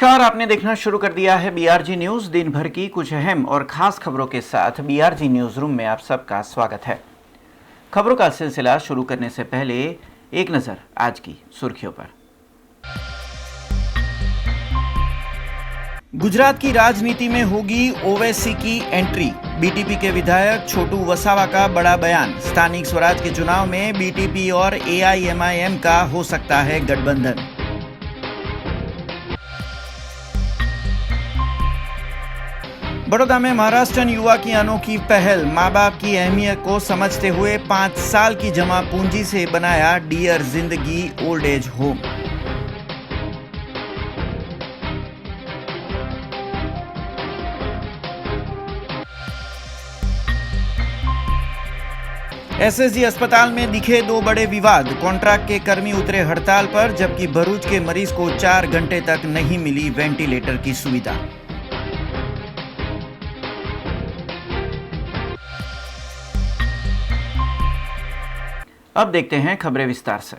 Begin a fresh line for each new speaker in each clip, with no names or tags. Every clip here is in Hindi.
नमस्कार, आपने देखना शुरू कर दिया है बीआरजी न्यूज। दिन भर की कुछ अहम और खास खबरों के साथ बीआरजी न्यूज रूम में आप सबका स्वागत है। खबरों का सिलसिला शुरू करने से पहले एक नजर आज की सुर्खियों पर। गुजरात की राजनीति में होगी ओवैसी की एंट्री। बीटीपी के विधायक छोटू वसावा का बड़ा बयान। स्थानिक स्वराज के चुनाव में बीटीपी और एआईएमआईएम का हो सकता है गठबंधन। बड़ौदा में महाराष्ट्रन युवा की अनोखी पहल। माँ बाप की अहमियत को समझते हुए 5 साल की जमा पूंजी से बनाया डियर जिंदगी ओल्ड एज होम। एसएसजी अस्पताल में दिखे 2 बड़े विवाद। कॉन्ट्रैक्ट के कर्मी उतरे हड़ताल पर, जबकि भरूच के मरीज को 4 घंटे तक नहीं मिली वेंटिलेटर की सुविधा। अब देखते हैं खबरें विस्तार से।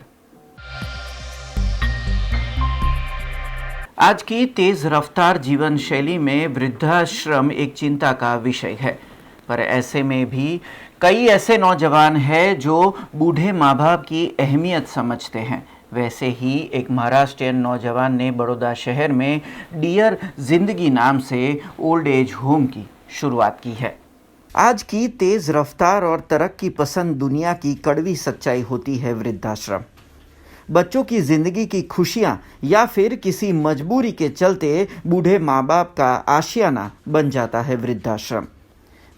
आज की तेज रफ्तार जीवन शैली में वृद्धाश्रम एक चिंता का विषय है, पर ऐसे में भी कई ऐसे नौजवान हैं जो बूढ़े माँ बाप की अहमियत समझते हैं। वैसे ही एक महाराष्ट्रियन नौजवान ने बड़ौदा शहर में डियर जिंदगी नाम से ओल्ड एज होम की शुरुआत की है। आज की तेज रफ्तार और तरक्की पसंद दुनिया की कड़वी सच्चाई होती है वृद्धाश्रम। बच्चों की जिंदगी की खुशियां या फिर किसी मजबूरी के चलते बूढ़े माँ बाप का आशियाना बन जाता है वृद्धाश्रम।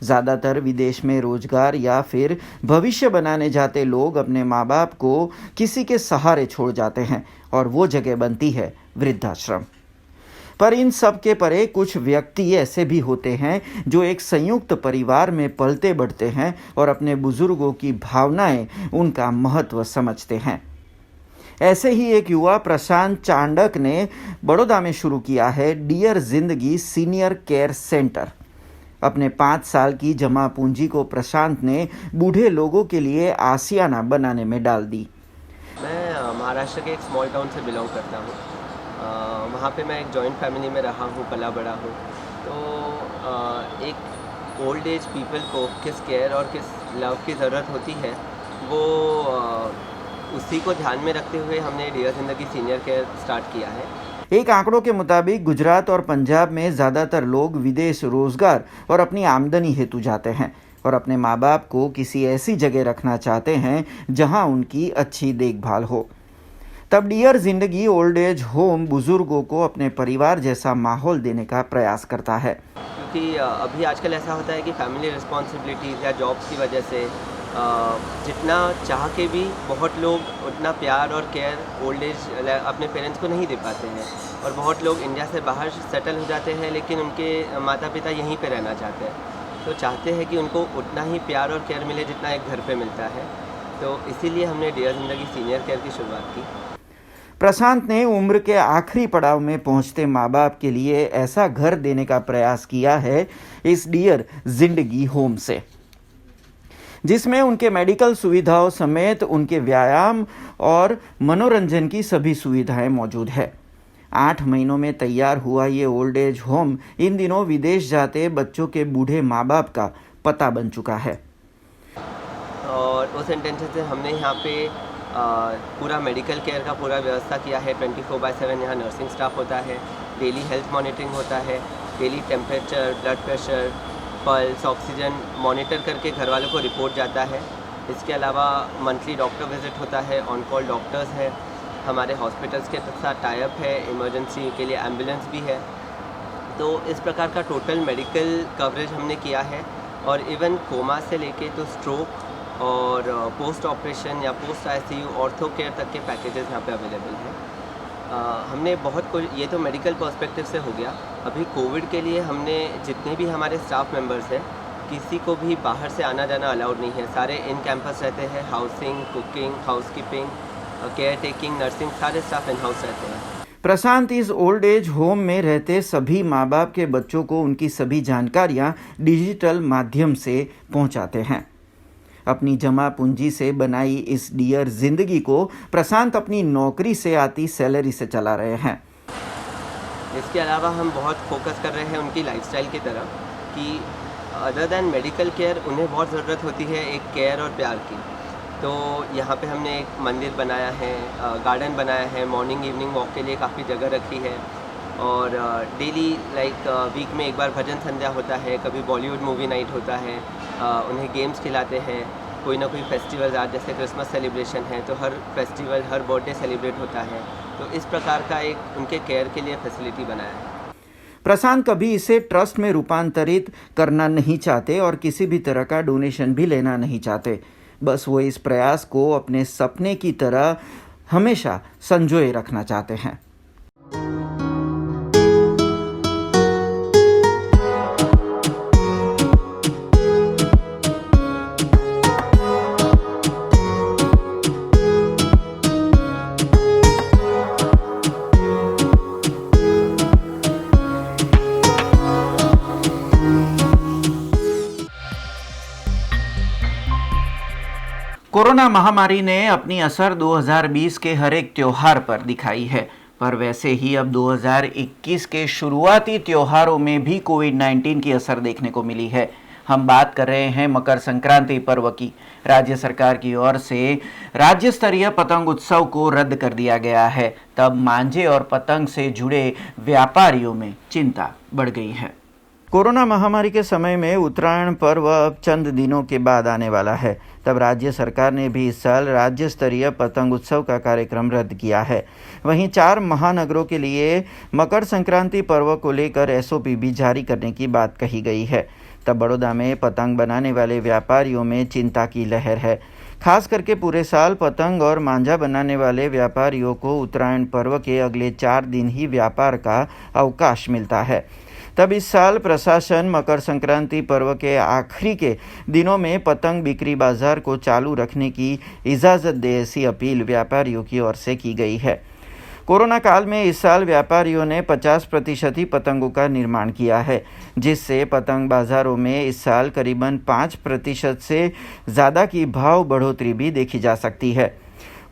ज़्यादातर विदेश में रोजगार या फिर भविष्य बनाने जाते लोग अपने माँ बाप को किसी के सहारे छोड़ जाते हैं और वो जगह बनती है वृद्धाश्रम। पर इन सब के परे कुछ व्यक्ति ऐसे भी होते हैं जो एक संयुक्त परिवार में पलते बढ़ते हैं और अपने बुजुर्गों की भावनाएं उनका महत्व समझते हैं। ऐसे ही एक युवा प्रशांत चांडक ने बड़ौदा में शुरू किया है डियर जिंदगी सीनियर केयर सेंटर। अपने 5 साल की जमा पूंजी को प्रशांत ने बूढ़े लोगों के लिए आशियाना बनाने में डाल दी।
मैं महाराष्ट्र के एक स्मॉल टाउन से बिलोंग करता हूँ। वहाँ पे मैं एक जॉइंट फैमिली में रहा हूँ, पला बड़ा हूँ। तो एक ओल्ड एज पीपल को किस केयर और किस लव की ज़रूरत होती है, वो उसी को ध्यान में रखते हुए हमने डियर जिंदगी सीनियर केयर स्टार्ट किया है।
एक आंकड़ों के मुताबिक गुजरात और पंजाब में ज़्यादातर लोग विदेश रोजगार और अपनी आमदनी हेतु जाते हैं और अपने माँ बाप को किसी ऐसी जगह रखना चाहते हैं जहां उनकी अच्छी देखभाल हो। तब डियर जिंदगी ओल्ड एज होम बुजुर्गों को अपने परिवार जैसा माहौल देने का प्रयास करता है।
क्योंकि अभी आजकल ऐसा होता है कि फैमिली रिस्पॉन्सिबिलिटीज़ या जॉब्स की वजह से जितना चाह के भी बहुत लोग उतना प्यार और केयर ओल्ड एज अपने पेरेंट्स को नहीं दे पाते हैं। और बहुत लोग इंडिया से बाहर सेटल हो जाते हैं, लेकिन उनके माता पिता यहीं पे रहना चाहते हैं। तो चाहते हैं कि उनको उतना ही प्यार और केयर मिले जितना एक घर पे मिलता है। तो इसीलिए हमने डियर जिंदगी सीनियर केयर की शुरुआत की।
प्रशांत ने उम्र के आखिरी पड़ाव में पहुंचते माँ बाप के लिए ऐसा घर देने का प्रयास किया है इस डियर जिंदगी होम से, जिसमें उनके मेडिकल सुविधाओं समेत उनके व्यायाम और मनोरंजन की सभी सुविधाएं मौजूद है। 8 महीनों में तैयार हुआ ये ओल्ड एज होम इन दिनों विदेश जाते बच्चों के बूढ़े माँ बाप का पता बन चुका है।
और उस इंटेंशन से हमने यहाँ पे पूरा मेडिकल केयर का पूरा व्यवस्था किया है। 24/7 यहाँ नर्सिंग स्टाफ होता है, डेली हेल्थ मॉनिटरिंग होता है, daily temperature, blood pressure, pulse, oxygen monitor करके घर वालों को रिपोर्ट जाता है। इसके अलावा मंथली डॉक्टर विजिट होता है, ऑन कॉल डॉक्टर्स हैं, हमारे हॉस्पिटल्स के साथ टाई अप है, इमरजेंसी के लिए एम्बुलेंस भी है। तो इस प्रकार का टोटल मेडिकल कवरेज हमने किया है। और इवन कोमा से लेके तो स्ट्रोक और पोस्ट ऑपरेशन या पोस्ट आईसीयू ऑर्थो केयर तक के पैकेजेस यहाँ पे अवेलेबल हैं। हमने बहुत कुछ, ये तो मेडिकल पर्सपेक्टिव से हो गया। अभी कोविड के लिए हमने जितने भी हमारे स्टाफ मेंबर्स हैं, किसी को भी बाहर से आना जाना अलाउड नहीं है। सारे इन कैंपस रहते हैं। Housing, cooking, housekeeping, care taking, nursing, सारे स्टाफ इन हाउस रहते हैं।
प्रशांत इस ओल्ड एज होम में रहते सभी माँ बाप के बच्चों को उनकी सभी जानकारियां डिजिटल माध्यम से पहुंचाते हैं। अपनी जमा पूंजी से बनाई इस डियर जिंदगी को प्रशांत अपनी नौकरी से आती सैलरी से चला रहे हैं।
इसके अलावा हम बहुत फोकस कर रहे हैं उनकी लाइफस्टाइल की तरफ कि अदर दैन मेडिकल केयर उन्हें बहुत ज़रूरत होती है एक केयर और प्यार की। तो यहाँ पे हमने एक मंदिर बनाया है, गार्डन बनाया है, मॉर्निंग इवनिंग वॉक के लिए काफ़ी जगह रखी है और डेली वीक में एक बार भजन संध्या होता है, कभी बॉलीवुड मूवी नाइट होता है, उन्हें गेम्स खिलाते हैं, कोई ना कोई फेस्टिवल आज जैसे क्रिसमस सेलिब्रेशन है तो हर फेस्टिवल हर बर्थडे सेलिब्रेट होता है। तो इस प्रकार का एक उनके केयर के लिए फैसिलिटी बनाया है।
प्रशांत कभी इसे ट्रस्ट में रूपांतरित करना नहीं चाहते और किसी भी तरह का डोनेशन भी लेना नहीं चाहते। बस वो इस प्रयास को अपने सपने की तरह हमेशा संजोए रखना चाहते हैं। कोरोना महामारी ने अपनी असर 2020 के हर एक त्योहार पर दिखाई है, पर वैसे ही अब 2021 के शुरुआती त्योहारों में भी कोविड-19 की असर देखने को मिली है। हम बात कर रहे हैं मकर संक्रांति पर्व की। राज्य सरकार की ओर से राज्य स्तरीय पतंग उत्सव को रद्द कर दिया गया है। तब मांझे और पतंग से जुड़े व्यापारियों में चिंता बढ़ गई है। कोरोना महामारी के समय में उत्तरायण पर्व अब चंद दिनों के बाद आने वाला है। तब राज्य सरकार ने भी इस साल राज्य स्तरीय पतंग उत्सव का कार्यक्रम रद्द किया है। वहीं 4 महानगरों के लिए मकर संक्रांति पर्व को लेकर एसओपी भी जारी करने की बात कही गई है। तब बड़ौदा में पतंग बनाने वाले व्यापारियों में चिंता की लहर है। खास करके पूरे साल पतंग और मांझा बनाने वाले व्यापारियों को उत्तरायण पर्व के अगले 4 दिन ही व्यापार का अवकाश मिलता है। तब इस साल प्रशासन मकर संक्रांति पर्व के आखिरी के दिनों में पतंग बिक्री बाजार को चालू रखने की इजाज़त दे, ऐसी अपील व्यापारियों की ओर से की गई है। कोरोना काल में इस साल व्यापारियों ने 50% ही पतंगों का निर्माण किया है, जिससे पतंग बाजारों में इस साल करीबन 5% से ज़्यादा की भाव बढ़ोतरी भी देखी जा सकती है।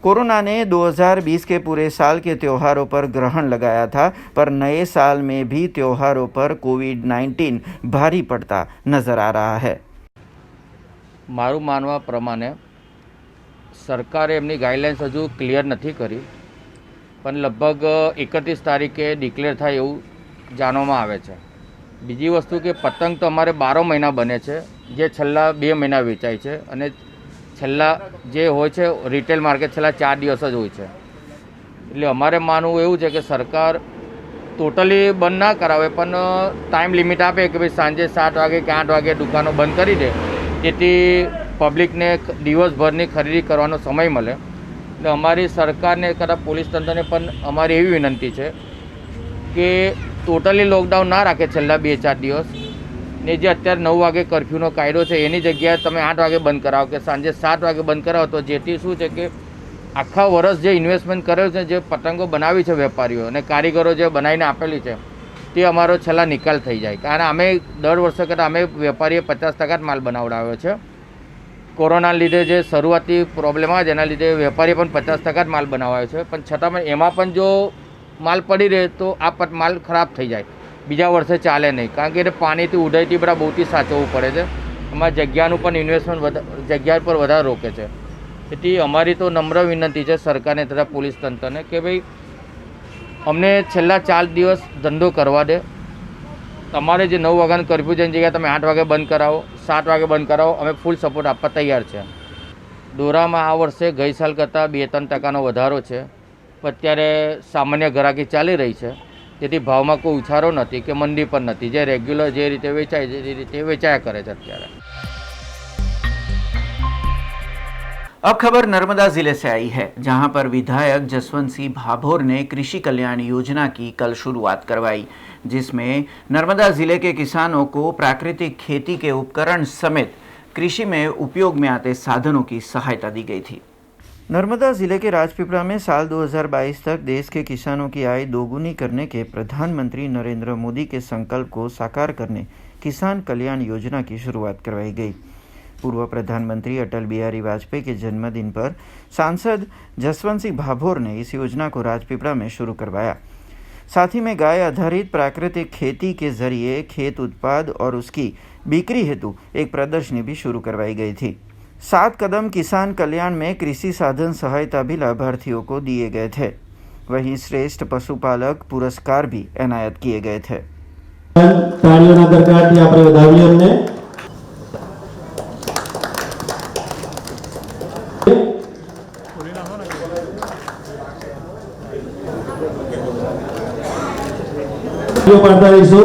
कोरोना ने 2020 के पूरे साल के त्योहारों पर ग्रहण लगाया था, पर नए साल में भी त्योहारों पर कोविड-19 भारी पड़ता नजर आ रहा है।
મારું માનવા પ્રમાણે સરકારે એમની ગાઈડલાઇન્સ હજુ ક્લિયર નથી કરી, પણ લગભગ 31 તારીખે ડિક્લેર થાય એવું જાણવામાં આવે છે। બીજી વસ્તુ કે પતંગ તો અમારે 12 મહિના બને છે, જે છેલ્લા 2 મહિના વેચાય છે અને છેલ્લા જે હોય છે રિટેલ માર્કેટ છેલ્લા 4 દિવસ જ હોય છે। એટલે અમારે માનવું એવું છે કે સરકાર ટોટલી બંધ ના કરાવે, પણ ટાઈમ લિમિટ આપે કે ભાઈ સાંજે 7 વાગે કે 8 વાગે દુકાનો બંધ કરી દે, જેથી પબ્લિકને દિવસભરની ખરીદી કરવાનો સમય મળે। એટલે અમારી સરકારને કદાચ પોલીસ તંત્રને પણ અમારી એવી વિનંતી છે કે ટોટલી લોકડાઉન ના રાખે છેલ્લા 2-4 દિવસ, ને જે અત્યારે 9 વાગે કર્ફ્યુનો કાયદો છે એની જગ્યાએ તમે 8 વાગે બંધ કરાવો કે સાંજે 7 વાગે બંધ કરાવો, તો જેથી શું છે કે આખા વર્ષ જે ઇન્વેસ્ટમેન્ટ કરેલું છે, જે પતંગો બનાવી છે વેપારીઓ અને કારીગરો જે બનાવીને આપેલી છે, તે અમારો છેલ્લા નિકાલ થઈ જાય। કારણ અમે દર વર્ષે કરતાં અમે વેપારીએ 50% જ માલ બનાવડાવ્યો છે। કોરોના લીધે જે શરૂઆતી પ્રોબ્લેમ આવે જેના લીધે વેપારીએ પણ 50% જ માલ બનાવાયો છે, પણ છતાં પણ એમાં પણ જો માલ પડી રહે તો આ માલ ખરાબ થઈ જાય, બીજા વર્ષે ચાલે નહીં, કારણ કે એને પાણીથી ઉડાઈથી બધા બહુથી સાચવવું પડે છે। એમાં જગ્યાનું પણ ઇન્વેસ્ટમેન્ટ જગ્યા પર વધારે રોકે છે। તેથી અમારી તો નમ્ર વિનંતી છે સરકારને તથા પોલીસ તંત્રને કે ભાઈ અમને છેલ્લા 4 દિવસ ધંધો કરવા દે। તમારે જે 9 વાગ્યાનું કર્ફ્યુ જેની જગ્યાએ તમે 8 વાગે બંધ કરાવો, 7 વાગે બંધ કરાવો, અમે ફૂલ સપોર્ટ આપવા તૈયાર છે। દોરામાં આ વર્ષે ગઈ સાલ કરતાં 2-3% વધારો છે, પણ અત્યારે સામાન્ય ગ્રાહકી ચાલી રહી છે, તેથી ભાવમાં કોઈ ઉછાળો નથી કે મંદી પણ નથી, જે રેગ્યુલર જે રીતે વેચાય છે એ રીતે વેચાયા કરે છે અત્યારે।
अब खबर नर्मदा जिले से आई है, जहां पर विधायक जसवंत सिंह भाभोर ने कृषि कल्याण योजना की कल शुरुआत करवाई, जिसमें नर्मदा जिले के किसानों को प्राकृतिक खेती के उपकरण समेत कृषि में उपयोग में आते साधनों की सहायता दी गई थी। नर्मदा जिले के राजपीपला में साल 2022 तक देश के किसानों की आय दोगुनी करने के प्रधानमंत्री नरेंद्र मोदी के संकल्प को साकार करने किसान कल्याण योजना की शुरुआत करवाई गई। पूर्व प्रधानमंत्री अटल बिहारी वाजपेयी के जन्मदिन पर सांसद जसवंत सिंह भाभोर ने इस योजना को राजपीपला में शुरू करवाया। साथ ही में गाय आधारित प्राकृतिक खेती के जरिए खेत उत्पाद और उसकी बिक्री हेतु एक प्रदर्शनी भी शुरू करवाई गई थी। 7 कदम किसान कल्याण में कृषि साधन सहायता भी लाभार्थियों को दिए गए थे। वहीं श्रेष्ठ पशुपालक पुरस्कार भी एनायत किए गए थे।
તાળીઓના ગડગડાટથી આપણે વધાવીએ અમને। પાડતા રહીશું।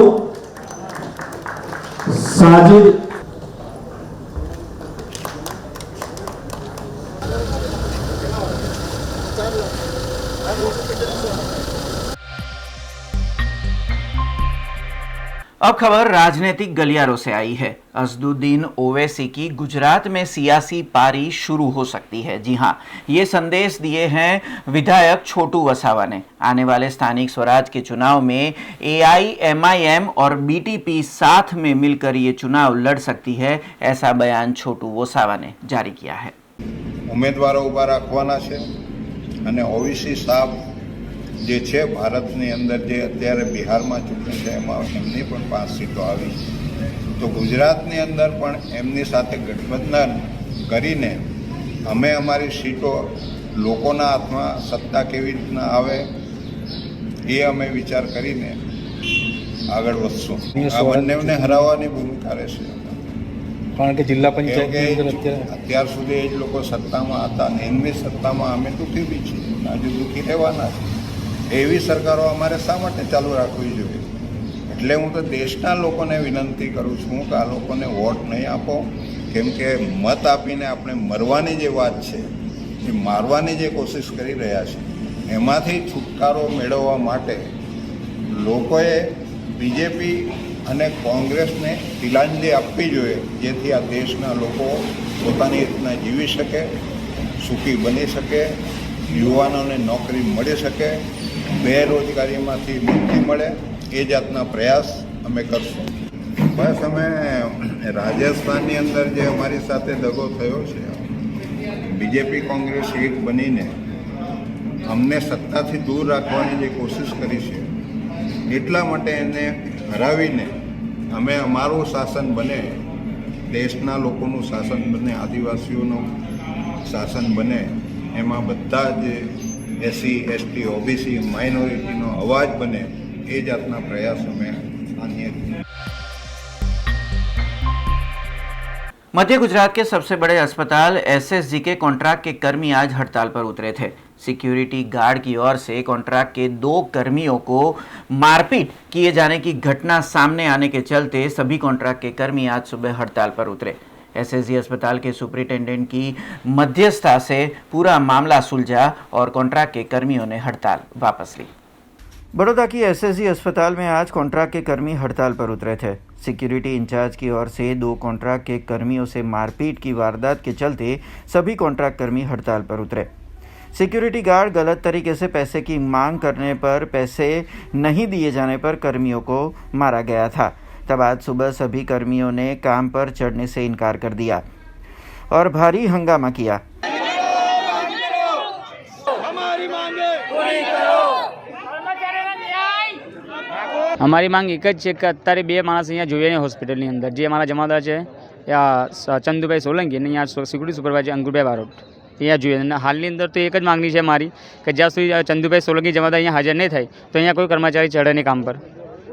સાજિદ
अब खबर राजनीतिक गलियारों से आई है। असदुद्दीन ओवैसी की गुजरात में सियासी पारी शुरू हो सकती है। जी हां, ये संदेश दिए हैं विधायक छोटू वसावा ने। आने वाले स्थानिक स्वराज के चुनाव में AIMIM और BTP साथ में मिलकर ये चुनाव लड़ सकती है, ऐसा बयान छोटू वसावा ने जारी किया है।
उम्मीदवारों ऊभा राखवाना छे अने ओवीसी साहब जे छे भारतनी अंदर जे अत्यारे बिहारमां चूंटणी छे एमां एमनी पण 5 सीटों आवी छे, तो गुजरातनी अंदर पण एमनी साथे गठबंधन करीने अमे अमारी सीटों लोकोना हाथमां सत्ता केवी रीतना आवे ए अमे विचार करीने आगळ वधशुं। आ बंनेने हराववानी भूमिका रहेशे,
कारण के जिला पंचायत
અત્યાર સુધી એ જ લોકો સત્તામાં હતા ને એમની સત્તામાં અમે દુઃખી બી છીએ, હજુ દુઃખી રહેવાના છે। એવી સરકારો અમારે શા માટે ચાલુ રાખવી જોઈએ? એટલે હું તો દેશના લોકોને વિનંતી કરું છું કે આ લોકોને વોટ નહીં આપો, કેમ કે મત આપીને આપણે મરવાની જે વાત છે એ મારવાની જે કોશિશ કરી રહ્યા છે એમાંથી છુટકારો મેળવવા માટે લોકોએ બીજેપી અને કોંગ્રેસને તિલાંજલિ આપવી જોઈએ, જેથી આ દેશના લોકો પોતાની રીતના જીવી શકે, સુખી બની શકે, યુવાનોને નોકરી મળી શકે, બેરોજગારીમાંથી મુક્તિ મળે, એ જાતના પ્રયાસ અમે કરશું। બસ અમે રાજસ્થાનની અંદર જે અમારી સાથે દગો થયો છે, બીજેપી કોંગ્રેસ એક બનીને અમને સત્તાથી દૂર રાખવાની જે કોશિશ કરી છે, એટલા માટે એને હરાવીને અમે અમારું શાસન બને, દેશના લોકોનું શાસન બને, આદિવાસીઓનું શાસન બને, એમાં બધા જ SC ST OBC માઇનોરિટીનો અવાજ બને, એ જાતના પ્રયાસ અમે આનીએ છીએ।
मध्य गुजरात के सबसे बड़े अस्पताल SSG के कॉन्ट्रैक्ट के कर्मी आज हड़ताल पर उतरे थे। सिक्योरिटी गार्ड की ओर से कॉन्ट्रैक्ट के 2 कर्मियों को मारपीट किए जाने की घटना सामने आने के चलते सभी कॉन्ट्रैक्ट के कर्मी आज सुबह हड़ताल पर उतरे। SSG अस्पताल के सुपरिटेंडेंट की मध्यस्थता से पूरा मामला सुलझा और कॉन्ट्रैक्ट के कर्मियों ने हड़ताल वापस ली। बड़ौदा की SSG अस्पताल में आज कॉन्ट्रैक्ट के कर्मी हड़ताल पर उतरे थे। सिक्योरिटी इंचार्ज की ओर से 2 कॉन्ट्रैक्ट के कर्मियों से मारपीट की वारदात के चलते सभी कॉन्ट्रैक्ट कर्मी हड़ताल पर उतरे। सिक्योरिटी गार्ड गलत तरीके से पैसे की मांग करने पर पैसे नहीं दिए जाने पर कर्मियों को मारा गया था। तब आज सुबह सभी कर्मियों ने काम पर चढ़ने से इनकार कर दिया और भारी हंगामा किया।
અમારી માંગ એક જ છે કે અત્યારે 2 માણસ અહીંયા જોઈએ ને હોસ્પિટલની અંદર, જે અમારા જમાદાર છે ચંદુભાઈ સોલંકી અને અહીંયા સિક્યુરિટી સુપરવાઇઝર અંકુરભાઈ બારોટ, અહીંયા જોઈએ। અને હાલની અંદર તો એક જ માંગણી છે મારી કે જ્યાં સુધી ચંદુભાઈ સોલંકી જમાદાર અહીંયા હાજર નહીં થાય તો અહીંયા કોઈ કર્મચારી ચઢે નહીં કામ પર,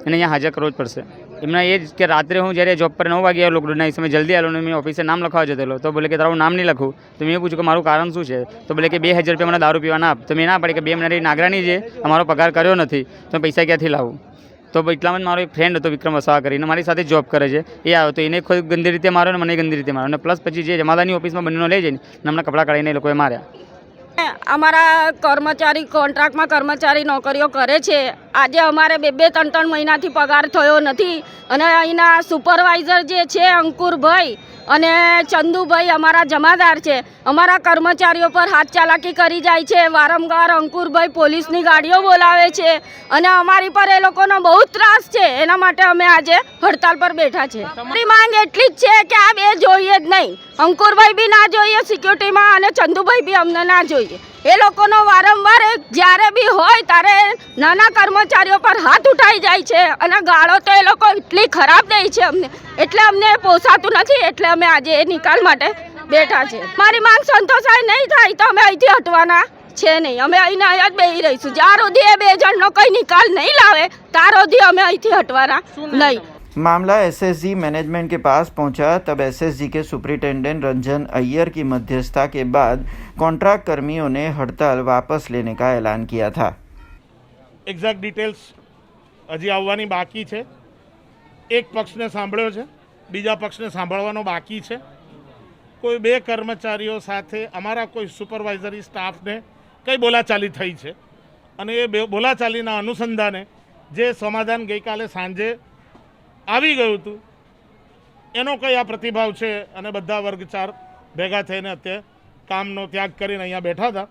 અને અહીંયા હાજર કરવો જ પડશે। એમના એ જ કે રાત્રે હું જ્યારે જોબ પર 9 વાગે આવ્યો લોકડાઉનના સમય જલ્દી આવ્યો ને મેં ઓફિસે નામ લખવા જતેલો, તો બોલે કે તારું નામ નહીં લખું, તો મેં પૂછ્યું કે મારું કારણ શું છે, તો બોલે કે 2000 રૂપિયા મને દારૂ પીવાના આપ, તો મેં ના પાડી કે 2 મહિનાથી નાગરાની છે, અમારો પગાર કર્યો નથી, તો પૈસા ક્યાંથી લાવું? તો એટલામાં જ મારો એક ફ્રેન્ડ હતો વિક્રમ વસાવા કરીને, મારી સાથે જોબ કરે છે, એ આવ્યો તો એને ખુદ ગંદી રીતે માર્યો ને મને ગંદી રીતે માર્યો, અને પ્લસ પછી જે જમાદારની ઓફિસમાં બંનેનો લઈ જઈને એમના કપડાં કાઢીને એ લોકોએ માર્યા।
અમારા કર્મચારી કોન્ટ્રાક્ટમાં કર્મચારી નોકરીઓ કરે છે, આજે અમારે 2-3 મહિનાથી પગાર થયો નથી, અને અહીંના સુપરવાઇઝર જે છે અંકુરભાઈ અને ચંદુભાઈ અમારા જમાદાર છે, અમારા કર્મચારીઓ પર હાથ ચાલાકી કરી જાય છે। વારંવાર અંકુરભાઈ પોલીસની ગાડીઓ બોલાવે છે અને અમારી પર એ લોકોનો બહુ ત્રાસ છે, એના માટે અમે આજે હડતાલ પર બેઠા છે। અમારી માંગ એટલી જ છે કે આ 2 જોઈએ જ નહીં, અંકુરભાઈ બી ના જોઈએ સિક્યુરિટીમાં અને ચંદુભાઈ બી અમને ના જોઈએ। એ લોકોનો વારંવાર જ્યારે બી હોય ત્યારે નાના કર્મચારીઓ પર હાથ ઉઠાઈ જાય છે અને ગાળો તો એ લોકો એટલી ખરાબ દે છે અમને, એટલે અમને પોસાતું નથી, એટલે અમે આજે એ નિકાલ માટે બેઠા છે. મારી માંગ સંતોષાય નહીં થાય તો અમે અહીંથી હટવાના છે નહીં. અમે અહીંને અહીંયા જ બેસી રહીશું જ્યાર સુધી એ 2 જણનો કંઈ નિકાલ નહીં લાવે ત્યાર સુધી અમે અહીંથી હટવાના નહીં.
मामला एसएसजी मैनेजमेंट के पास पहुंचा तब एसएसजी के सुपरिटेंडेंट रंजन अय्यर की मध्यस्थता के बाद कॉन्ट्रैक्ट कर्मियों ने हड़ताल वापस लेने का ऐलान किया था.
એક્ઝેક્ટ ડિટેલ્સ હજી આવવાની બાકી છે. એક પક્ષને સાંભળ્યો છે, બીજા પક્ષને સાંભળવાનો બાકી છે. કોઈ 2 કર્મચારીઓ સાથે અમારા કોઈ સુપરવાઇઝરી સ્ટાફને કંઈ બોલાચાલી થઈ છે અને એ બોલાચાલીના અનુસંધાને જે સમાધાન ગઈકાલે સાંજે આવી ગયું હતું એનો કંઈ આ પ્રતિભાવ છે અને બધા વર્ગ 4 ભેગા થઈને અત્યારે કામનો ત્યાગ કરીને અહીંયા બેઠા હતા.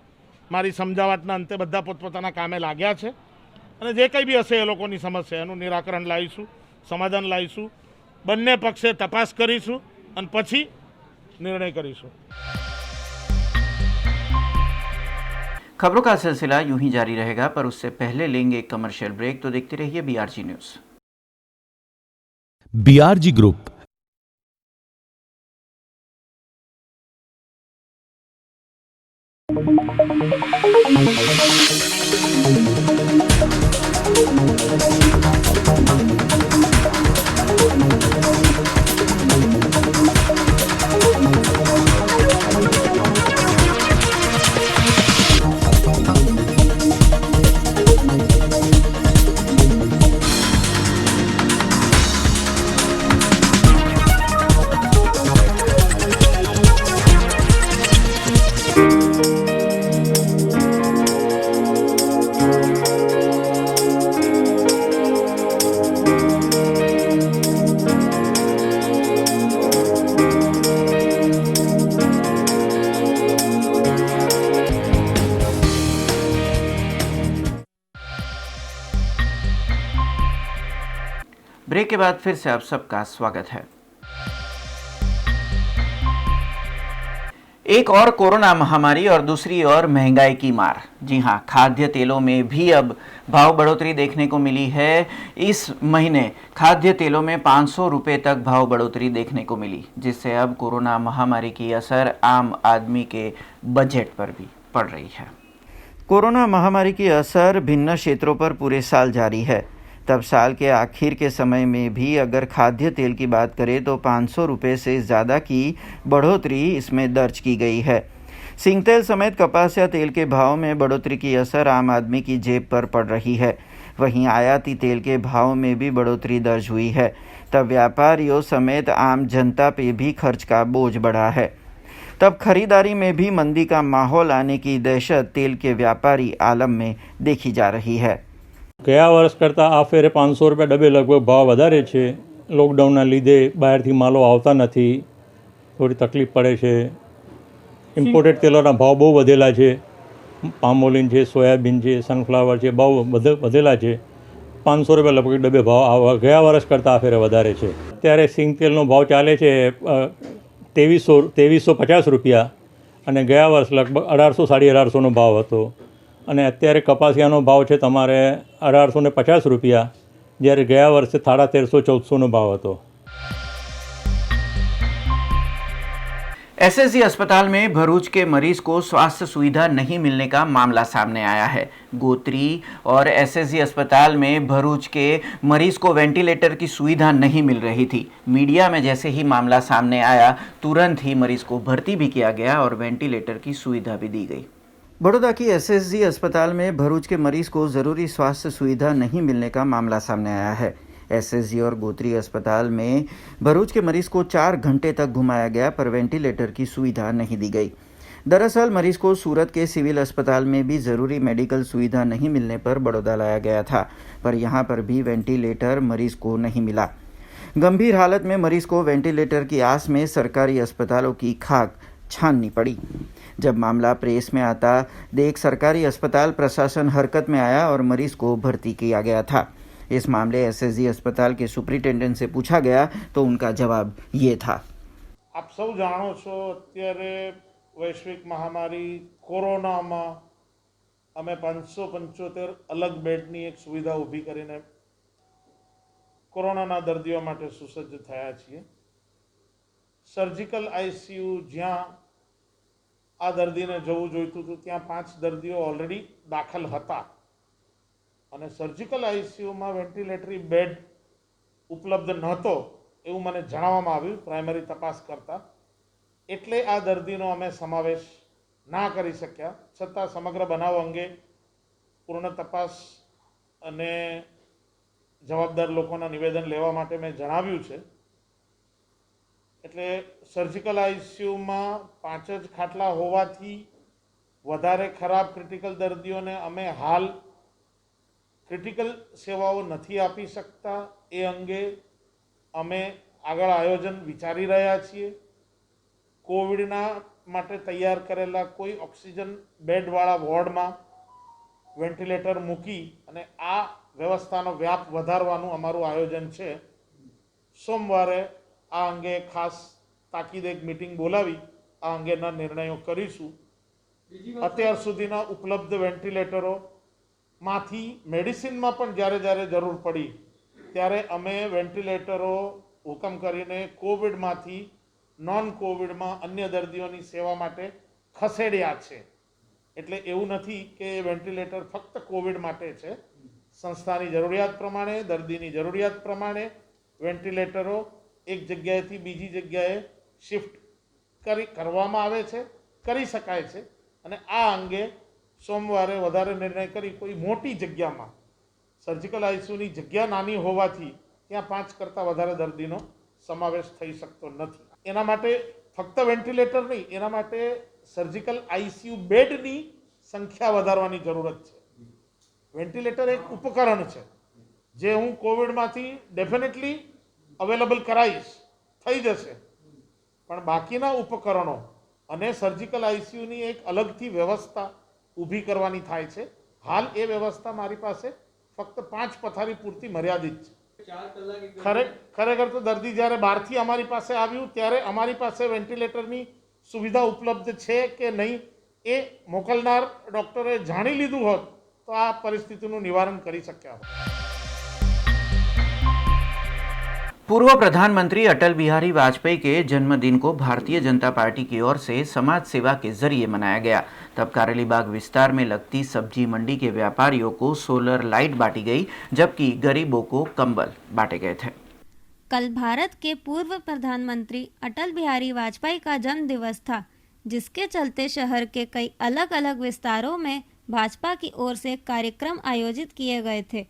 મારી સમજાવટના અંતે બધા પોતપોતાના કામે લાગ્યા છે અને જે કંઈ બી હશે એ લોકોની સમસ્યા એનું નિરાકરણ લાવીશું, સમાધાન લાવીશું. બંને પક્ષે તપાસ કરીશું અને પછી निर्णय करीશું.
खबरों का सिलसिला यूं ही जारी रहेगा, पर उससे पहले लेंगे एक कमर्शियल ब्रेक. तो देखते रहिए BRG news.
BRG group
break के बाद फिर से आप सबका स्वागत है. एक और कोरोना महामारी और दूसरी ओर महंगाई की मार. जी हाँ, खाद्य तेलों में भी अब भाव बढ़ोतरी देखने को मिली है. इस महीने खाद्य तेलों में 500 रुपये तक भाव बढ़ोतरी देखने को मिली, जिससे अब कोरोना महामारी की असर आम आदमी के बजट पर भी पड़ रही है. कोरोना महामारी की असर भिन्न क्षेत्रों पर पूरे साल जारी है. तब साल के आखिर के समय में भी अगर खाद्य तेल की बात करें तो 500 रुपये से ज़्यादा की बढ़ोतरी इसमें दर्ज की गई है. सिंगतेल समेत कपास या तेल के भाव में बढ़ोतरी की असर आम आदमी की जेब पर पड़ रही है. वहीं आयाती तेल के भाव में भी बढ़ोतरी दर्ज हुई है. तब व्यापारियों समेत आम जनता पे भी खर्च का बोझ बढ़ा है. तब खरीदारी में भी मंदी का माहौल आने की दहशत तेल के व्यापारी आलम में देखी जा रही है.
ગયા વર્ષ કરતાં આ ફેરે 500 રૂપિયા ડબે લગભગ ભાવ વધારે છે. લોકડાઉનના લીધે બહારથી માલો આવતા નથી, થોડી તકલીફ પડે છે. ઇમ્પોર્ટેડ તેલોના ભાવ બહુ વધેલા છે. પામોલિન છે, સોયાબીન છે, સનફ્લાવર છે, ભાવ વધેલા છે. 500 રૂપિયા લગભગ ડબે ભાવ ગયા વર્ષ કરતાં આ ફેરે વધારે છે. અત્યારે સિંગ તેલનો ભાવ ચાલે છે 2350 રૂપિયા અને ગયા વર્ષ લગભગ 1800-1850નો ભાવ હતો. અને અત્યારે કપાસિયાનો ભાવ છે તમારે 1850 રૂપિયા, જ્યારે ગયા વર્ષે 1350-1400નો ભાવ હતો.
एसएसजी अस्पताल में भरूच के मरीज को स्वास्थ्य सुविधा नहीं मिलने का मामला सामने आया है. गोत्री और एसएसजी अस्पताल में भरूच के मरीज को वेंटिलेटर की सुविधा नहीं मिल रही थी. मीडिया में जैसे ही मामला सामने आया तुरंत ही मरीज को भर्ती भी किया गया और वेंटिलेटर की सुविधा भी दी गई. बड़ौदा की एसएसजी अस्पताल में भरूच के मरीज को ज़रूरी स्वास्थ्य सुविधा नहीं मिलने का मामला सामने आया है. एसएसजी और गोत्री अस्पताल में भरूच के मरीज को 4 घंटे तक घुमाया गया, पर वेंटिलेटर की सुविधा नहीं दी गई. दरअसल मरीज को सूरत के सिविल अस्पताल में भी ज़रूरी मेडिकल सुविधा नहीं मिलने पर बड़ौदा लाया गया था, पर यहाँ पर भी वेंटिलेटर मरीज को नहीं मिला. गंभीर हालत में मरीज को वेंटिलेटर की आस में सरकारी अस्पतालों की खाक छाननी पड़ी. जब मामला प्रेस में आता देख सरकारी अस्पताल प्रशासन हरकत में आया और मरीज को भर्ती किया गया था. इस मामले एसएसजी अस्पताल के सुपरिटेंडेंट से पूछा गया तो उनका जवाब ये था.
आप सब जानो છો અત્યારે વૈશ્વિક મહામારી કોરોનામાં અમે 575 અલગ બેડની એક સુવિધા ઊભી કરીને કોરોનાના દર્દીઓ માટે સુસજ્જ થયા છીએ. સર્જિકલ આઈસીયુ જ્યાં આ દર્દીને જવું જોઈતું હતું ત્યાં 5 દર્દીઓ ઓલરેડી દાખલ હતા અને સર્જિકલ આઈસીયુમાં વેન્ટિલેટરી બેડ ઉપલબ્ધ નહોતો એવું મને જણાવવામાં આવ્યું પ્રાઇમરી તપાસ કરતાં. એટલે આ દર્દીનો અમે સમાવેશ ના કરી શક્યા. છતાં સમગ્ર બનાવ અંગે પૂર્ણ તપાસ અને જવાબદાર લોકોના નિવેદન લેવા માટે મેં જણાવ્યું છે. એટલે સર્જિકલ આઈસીયુમાં 5 જ ખાટલા હોવાથી વધારે ખરાબ ક્રિટિકલ દર્દીઓને અમે હાલ ક્રિટિકલ સેવાઓ નથી આપી શકતા. એ અંગે અમે આગળ આયોજન વિચારી રહ્યા છીએ. કોવિડના માટે તૈયાર કરેલા કોઈ ઓક્સિજન બેડવાળા વોર્ડમાં વેન્ટિલેટર મૂકી અને આ વ્યવસ્થાનો વ્યાપ વધારવાનું અમારું આયોજન છે. સોમવારે આ અંગે ખાસ તાકીદ એક મિટિંગ બોલાવી આ અંગેના નિર્ણયો કરીશું. અત્યાર સુધીના ઉપલબ્ધ વેન્ટિલેટરોમાંથી મેડિસિનમાં પણ જ્યારે જ્યારે જરૂર પડી ત્યારે અમે વેન્ટિલેટરો હુકમ કરીને કોવિડમાંથી નોન કોવિડમાં અન્ય દર્દીઓની સેવા માટે ખસેડ્યા છે. એટલે એવું નથી કે વેન્ટિલેટર ફક્ત કોવિડ માટે છે. સંસ્થાની જરૂરિયાત પ્રમાણે, દર્દીની જરૂરિયાત પ્રમાણે વેન્ટિલેટરો એક જગ્યાએથી બીજી જગ્યાએ શિફ્ટ કરવામાં આવે છે, કરી શકાય છે. અને આ અંગે સોમવારે વધારે નિર્ણય કરી કોઈ મોટી જગ્યામાં સર્જિકલ આઈસીયુની જગ્યા નાની હોવાથી ત્યાં 5 કરતાં વધારે દર્દીનો સમાવેશ થઈ શકતો નથી. એના માટે ફક્ત વેન્ટિલેટર નહીં, એના માટે સર્જિકલ આઈસીયુ બેડની સંખ્યા વધારવાની જરૂરત છે. વેન્ટિલેટર એક ઉપકરણ છે જે હું કોવિડમાંથી ડેફિનેટલી અવેલેબલ કરાવીશ, થઈ જશે. પણ બાકીના ઉપકરણો અને સર્જિકલ આઈસીયુની એક અલગથી વ્યવસ્થા ઊભી કરવાની થાય છે. હાલ એ વ્યવસ્થા મારી પાસે ફક્ત 5 પથારી પૂરતી મર્યાદિત છે. ખરેખર તો દર્દી જ્યારે બહારથી અમારી પાસે આવ્યું ત્યારે અમારી પાસે વેન્ટિલેટરની સુવિધા ઉપલબ્ધ છે કે નહીં એ મોકલનાર ડૉક્ટરે જાણી લીધું હોત તો આ પરિસ્થિતિનું નિવારણ કરી શક્યા હોત.
पूर्व प्रधानमंत्री अटल बिहारी वाजपेयी के जन्मदिन को भारतीय जनता पार्टी की ओर से समाज सेवा के जरिए मनाया गया. तब कारेलीबाग विस्तार में लगती सब्जी मंडी के व्यापारियों को सोलर लाइट बांटी गई जबकि गरीबों को कंबल बांटे गए थे.
कल भारत के पूर्व प्रधानमंत्री अटल बिहारी वाजपेयी का जन्म दिवस था, जिसके चलते शहर के कई अलग अलग विस्तारों में भाजपा की ओर से कार्यक्रम आयोजित किए गए थे.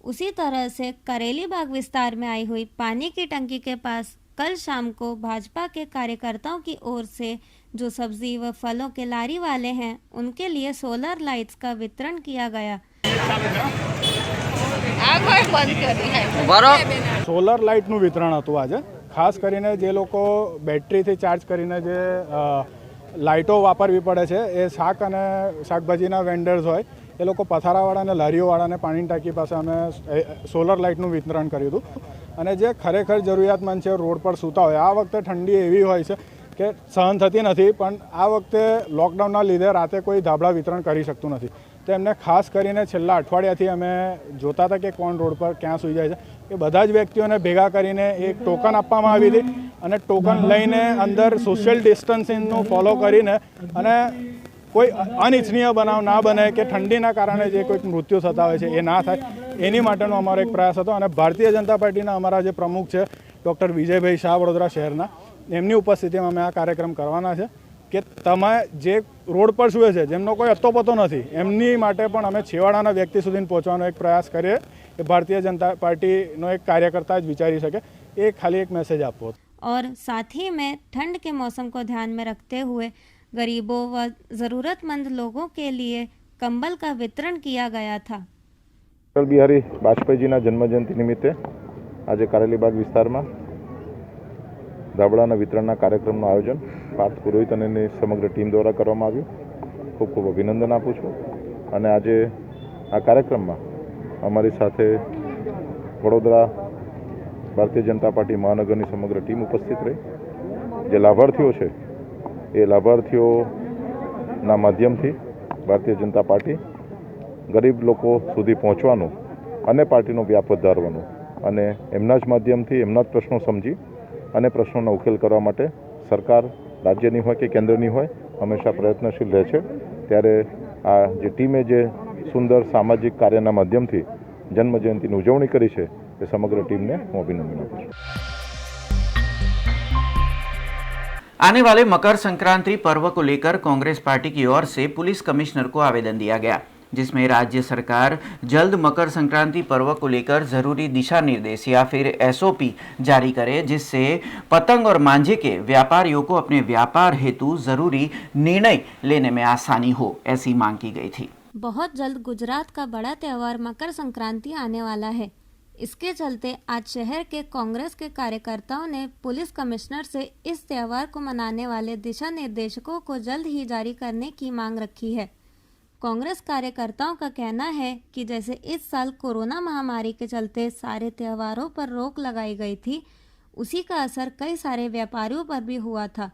उसी तरह से करेलीबाग विस्तार में आई हुई पानी की टंकी के पास कल शाम को भाजपा के कार्यकर्ताओं की ओर से जो सब्जी व फलों के लारी वाले हैं उनके लिए सोलर लाइट्स का वितरण किया गया.
સોલર લાઇટનું વિતરણ હતું આજે. ખાસ કરીને જે લોકો બેટરીથી ચાર્જ કરીને જે લાઇટો વાપરવી પડે છે એ શાક અને શાકભાજીના વેન્ડર્સ હોય એ લોકો પથારાવાળા અને લારીઓવાળાને પાણીની ટાંકી પાસે અમે સોલર લાઇટનું વિતરણ કર્યું હતું. અને જે ખરેખર જરૂરિયાતમંદ છે, રોડ પર સૂતા હોય, આ વખતે ઠંડી એવી હોય છે કે સહન થતી નથી, પણ આ વખતે લોકડાઉનના લીધે રાતે કોઈ ધાબળા વિતરણ કરી શકતું નથી. તો એમને ખાસ કરીને છેલ્લા અઠવાડિયાથી અમે જોતા હતા કે કોણ રોડ પર ક્યાં સૂઈ જાય છે. એ બધા જ વ્યક્તિઓને ભેગા કરીને એક ટોકન આપવામાં આવી હતી અને ટોકન લઈને અંદર સોશિયલ ડિસ્ટન્સિંગનું ફોલો કરીને અને કોઈ અનિચ્છનીય બનાવ ના બને કે ઠંડીના કારણે જે કોઈક મૃત્યુ થતા હોય છે એ ના થાય એની માટેનો અમારો એક પ્રયાસ હતો. અને ભારતીય જનતા પાર્ટીના અમારા જે પ્રમુખ છે ડૉક્ટર વિજયભાઈ શાહ વડોદરા શહેરના, એમની ઉપસ્થિતિમાં અમે આ કાર્યક્રમ કરવાના છે કે તમે જે રોડ પર સૂએ છે, જેમનો કોઈ અત્તોપત્તો નથી, એમની માટે પણ અમે છેવાડાના વ્યક્તિ સુધી પહોંચવાનો એક પ્રયાસ કરીએ. એ ભારતીય જનતા પાર્ટીનો એક કાર્યકર્તા જ વિચારી શકે. એ ખાલી એક મેसेज આપવો.
और साथ ही में ठंड के मौसम को ध्यान में रखते हुए गरीबों व ज़रूरतमंद लोगों के लिए कंबल का वितरण किया गया था.
અટલ બિહારી વાજપેયીજીના જન્મજયંતિ નિમિત્તે આજે કારેલીબાગ વિસ્તારમાં ધાબળાના વિતરણના કાર્યક્રમનું આયોજન પાર્થ પુરોહિત અને એની સમગ્ર ટીમ દ્વારા કરવામાં આવ્યું. ખૂબ ખૂબ અભિનંદન આપું છું. અને આજે આ કાર્યક્રમમાં અમારી સાથે વડોદરા ભારતીય જનતા પાર્ટી મહાનગરની સમગ્ર ટીમ ઉપસ્થિત રહી. જે લાભાર્થીઓ છે એ લાભાર્થીઓ ના માધ્યમથી ભારતીય જનતા પાર્ટી ગરીબ લોકો સુધી પહોંચવાનું અને પાર્ટીનો વ્યાપ વધારવાનો અને એમના જ માધ્યમથી એમના જ પ્રશ્નો સમજી અને પ્રશ્નોના ઉકેલ કરવા માટે સરકાર રાજ્યની હોય કે કેન્દ્રની હોય હંમેશા પ્રયત્નશીલ રહે છે। ત્યારે આ જે ટીમે જે સુંદર સામાજિક કાર્યના માધ્યમથી જન્મજયંતિની ઉજવણી કરી છે એ સમગ્ર ટીમને હું અભિનંદન આપું છું।
आने वाले मकर संक्रांति पर्व को लेकर कांग्रेस पार्टी की ओर से पुलिस कमिश्नर को आवेदन दिया गया, जिसमें राज्य सरकार जल्द मकर संक्रांति पर्व को लेकर जरूरी दिशा निर्देश या फिर एसओपी जारी करे, जिससे पतंग और मांझे के व्यापारियों को अपने व्यापार हेतु जरूरी निर्णय लेने में आसानी हो, ऐसी मांग की गई थी।
बहुत जल्द गुजरात का बड़ा त्यौहार मकर संक्रांति आने वाला है। इसके चलते आज शहर के कांग्रेस के कार्यकर्ताओं ने पुलिस कमिश्नर से इस त्यौहार को मनाने वाले दिशा निर्देशों को जल्द ही जारी करने की मांग रखी है। कांग्रेस कार्यकर्ताओं का कहना है कि जैसे इस साल कोरोना महामारी के चलते सारे त्योहारों पर रोक लगाई गई थी, उसी का असर कई सारे व्यापारियों पर भी हुआ था।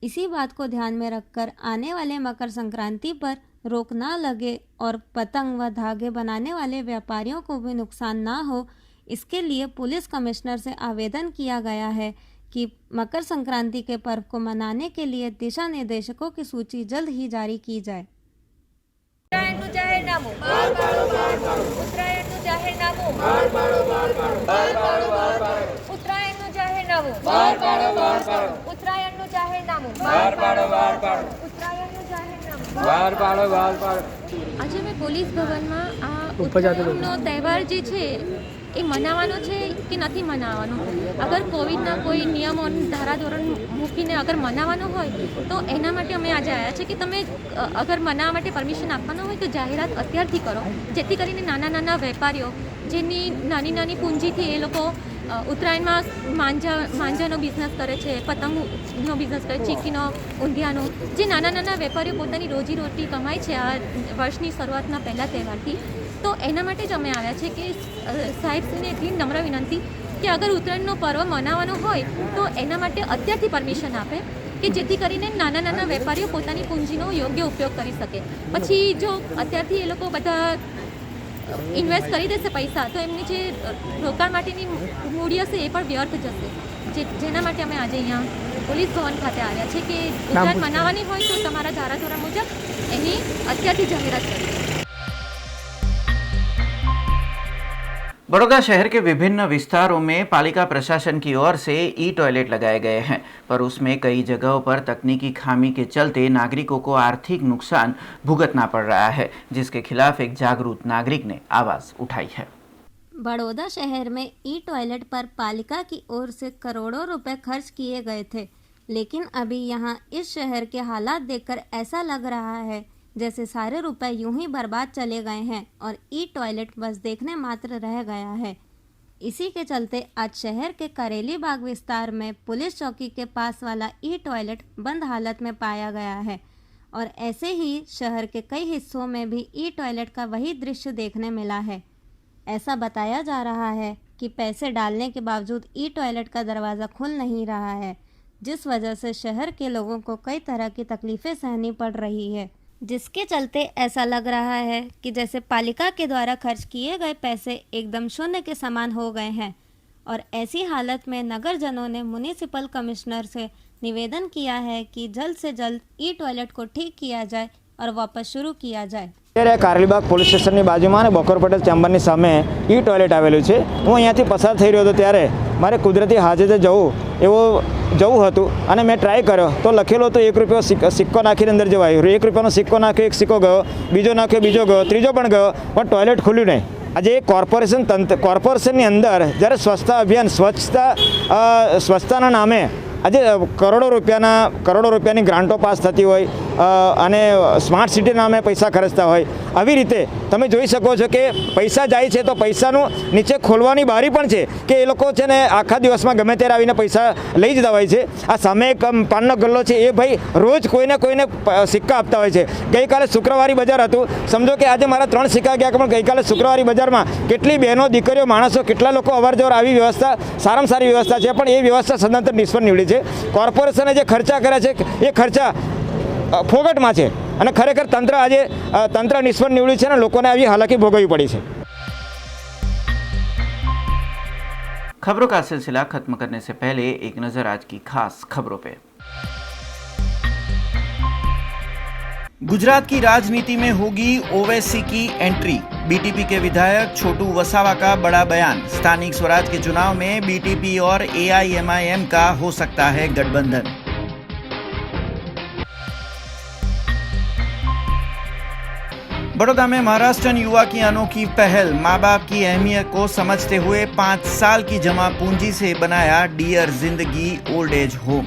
इसी बात को ध्यान में रखकर आने वाले मकर संक्रांति पर रोक ना लगे और पतंग व धागे बनाने वाले व्यापारियों को भी नुकसान ना हो, इसके लिए पुलिस कमिश्नर से आवेदन किया गया है कि मकर संक्रांति के पर्व को मनाने के लिए दिशा निर्देशों की सूची जल्द ही जारी की जाए।
આજે મેં પોલીસ ભવનમાં આ ઉત્તરાયણનો તહેવાર જે છે એ મનાવવાનો છે કે નથી મનાવવાનો, અગર કોવિડના કોઈ નિયમો ધારાધોરણ મૂકીને અગર મનાવવાનો હોય તો એના માટે અમે આજે આવ્યા છે કે તમે અગર મનાવવા માટે પરમિશન આપવાનો હોય તો જાહેરાત અત્યારથી કરો, જેથી કરીને નાના નાના વેપારીઓ જેની નાની નાની પૂંજીથી એ લોકો ઉત્તરાયણમાં માંજાનો બિઝનેસ કરે છે, પતંગનો બિઝનેસ કરે, ચીકીનો, ઊંધિયાનો, જે નાના નાના વેપારીઓ પોતાની રોજીરોટી કમાય છે આ વર્ષની શરૂઆતના પહેલા તહેવારથી, તો એના માટે જ અમે આવ્યા છે કે સાહેબશ્રીને એટલી નમ્ર વિનંતી કે અગર ઉત્તરાયણનો પર્વ મનાવવાનો હોય તો એના માટે અત્યારથી પરમિશન આપે કે જેથી કરીને નાના નાના વેપારીઓ પોતાની પૂંજીનો યોગ્ય ઉપયોગ કરી શકે। પછી જો અત્યારથી એ લોકો બધા ઇન્વેસ્ટ કરી દેશે પૈસા તો એમની જે રોકાણ માટેની મૂડી હશે એ પણ વ્યર્થ જશે, જેના માટે અમે આજે અહીંયા પોલીસ ભવન ખાતે આવ્યા છે કે ઉત્તરાયણ મનાવવાની હોય તો તમારા ધારાધોરણ મુજબ એની અત્યારથી જાહેરાત કરી છે।
बड़ौदा शहर के विभिन्न विस्तारों में पालिका प्रशासन की ओर से ई टॉयलेट लगाए गए हैं, पर उसमें कई जगहों पर तकनीकी खामी के चलते नागरिकों को आर्थिक नुकसान भुगतना पड़ रहा है, जिसके खिलाफ एक जागरूक नागरिक ने आवाज उठाई है।
बड़ौदा शहर में ई टॉयलेट पर पालिका की ओर से करोड़ों रुपए खर्च किए गए थे, लेकिन अभी यहाँ इस शहर के हालात देखकर ऐसा लग रहा है जैसे सारे रुपए यूं ही बर्बाद चले गए हैं और ई टॉयलेट बस देखने मात्र रह गया है। इसी के चलते आज शहर के करेली बाग विस्तार में पुलिस चौकी के पास वाला ई टॉयलेट बंद हालत में पाया गया है और ऐसे ही शहर के कई हिस्सों में भी ई टॉयलेट का वही दृश्य देखने मिला है। ऐसा बताया जा रहा है कि पैसे डालने के बावजूद ई टॉयलेट का दरवाज़ा खुल नहीं रहा है, जिस वजह से शहर के लोगों को कई तरह की तकलीफ़ें सहनी पड़ रही है, जिसके चलते ऐसा लग रहा है कि जैसे पालिका के द्वारा खर्च किए गए पैसे एकदम शून्य के समान हो गए हैं। और ऐसी हालत में नगरजनों ने म्युनिसिपल कमिश्नर से निवेदन किया है कि जल्द से जल्द ई टॉयलेट को ठीक किया जाए और वापस शुरू किया जाए।
અત્યારે કારેલીબાગ પોલીસ સ્ટેશનની બાજુમાં અને બકોર પટેલ ચેમ્બરની સામે ઈ ટોયલેટ આવેલું છે। હું અહીંયાથી પસાર થઈ રહ્યો હતો ત્યારે મારે કુદરતી હાજતે જવું હતું અને મેં ટ્રાય કર્યો તો લખેલો હતો 1 રૂપિયો સિક્કો નાખીને અંદર જવાય। 1 રૂપિયાનો સિક્કો નાખ્યો, એક સિક્કો ગયો, બીજો નાખ્યો, બીજો ગયો, ત્રીજો પણ ગયો, પણ ટોયલેટ ખુલ્યું નહીં। આજે કોર્પોરેશનની અંદર જ્યારે સ્વચ્છતા અભિયાન સ્વચ્છતાના નામે આજે કરોડો રૂપિયાની ગ્રાન્ટો પાસ થતી હોય અને સ્માર્ટ સિટી નામે પૈસા ખર્ચતા હોય, આવી રીતે તમે જોઈ શકો છો કે પૈસા જાય છે તો પૈસાનું નીચે ખોલવાની બારી પણ છે કે એ લોકો છે ને આખા દિવસમાં ગમે ત્યારે આવીને પૈસા લઈ જતા હોય છે। આ સામે એક પાનનો ગલ્લો છે, એ ભાઈ રોજ કોઈને સિક્કા આપતા હોય છે। ગઈકાલે શુક્રવારી બજાર હતું, સમજો કે આજે મારા 3 સિક્કા ગયા, પણ ગઈકાલે શુક્રવારી બજારમાં કેટલી બહેનો, દીકરીઓ, માણસો, કેટલા લોકો અવરજવર, આવી વ્યવસ્થા સારામાં સારી વ્યવસ્થા છે, પણ એ વ્યવસ્થા સદંતર નિષ્ફળ નીવડી છે। કોર્પોરેશને જે ખર્ચા કર્યા છે એ ખર્ચા ફોગટમાં છે। અને ખરેખર તંત્ર નિષ્ફળ નીવડ્યું છે અને લોકોને આવી હાલાકી ભોગવવી પડી છે।
खबरों का सिलसिला खत्म करने से पहले एक नजर आज की खास खबरों पे। गुजरात की राजनीति में होगी ओवैसी की एंट्री। बीटीपी के विधायक छोटू वसावा का बड़ा बयान। स्थानिक स्वराज के चुनाव में बीटीपी और एआईएमआईएम का हो सकता है गठबंधन। बड़ौदा में महाराष्ट्रन युवा की अनोखी पहल। माँ बाप की अहमियत को समझते हुए 5 साल की जमा पूंजी से बनाया डियर जिंदगी ओल्ड एज होम।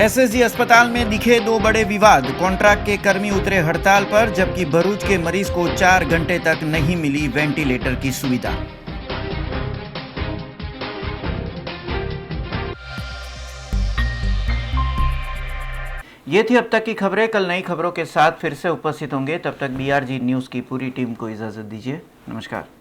एसएसजी अस्पताल में दिखे 2 बड़े विवाद। कॉन्ट्रैक्ट के कर्मी उतरे हड़ताल पर, जबकि भरूच के मरीज को 4 घंटे तक नहीं मिली वेंटिलेटर की सुविधा। ये थी अब तक की खबरें। कल नई खबरों के साथ फिर से उपस्थित होंगे। तब तक BRG न्यूज़ की पूरी टीम को इजाजत दीजिए। नमस्कार।